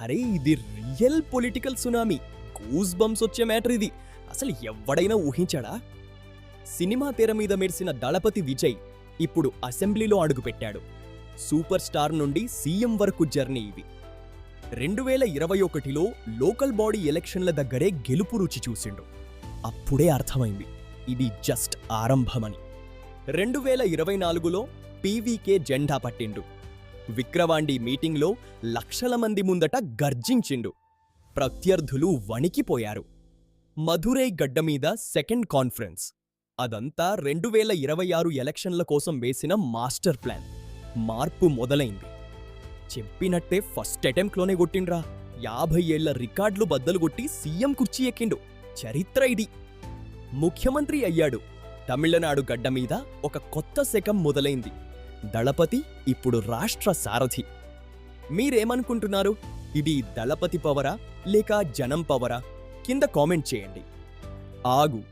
అరే ఇది real political tsunami. Goose bumps వచ్చే మ్యాటర్ ఇది. అసలు ఎవ్వడైనా ఊహించాడా? సినిమా తెర మీద మెరిసిన దళపతి విజయ్ ఇప్పుడు అసెంబ్లీలో అడుగుపెట్టాడు. సూపర్ స్టార్ నుండి సీఎం వరకు జర్నీ ఇది. 2021లో లోకల్ బాడీ ఎలక్షన్ల దగ్గరే గెలుపు రుచి చూసిండు. అప్పుడే అర్థమైంది ఇది జస్ట్ ఆరంభమని. 2024లో పీవీకే జెండా పట్టిండు. విక్రవాండి మీటింగ్లో లక్షల మంది ముందట గర్జించిండు. ప్రత్యర్థులు వణికిపోయారు. మధురై గడ్డమీద సెకండ్ కాన్ఫరెన్స్. అదంతా 2026 ఎలక్షన్ల కోసం వేసిన మాస్టర్ ప్లాన్. మార్పు మొదలైంది. చెప్పినట్టే ఫస్ట్ అటెంప్ట్లోనే కొట్టిండ్రా. 50 ఏళ్ల రికార్డులు బద్దలుగొట్టి సీఎం కుర్చీ ఎక్కిండు. చరిత్ర ఇది. ముఖ్యమంత్రి అయ్యాడు. తమిళనాడు గడ్డమీద ఒక కొత్త శకం మొదలైంది. దళపతి ఇప్పుడు రాష్ట్ర సారథి. మీరేమనుకుంటున్నారు? ఇది దళపతి పవరా లేక జనం పవరా? కింద కామెంట్ చేయండి. ఆగు,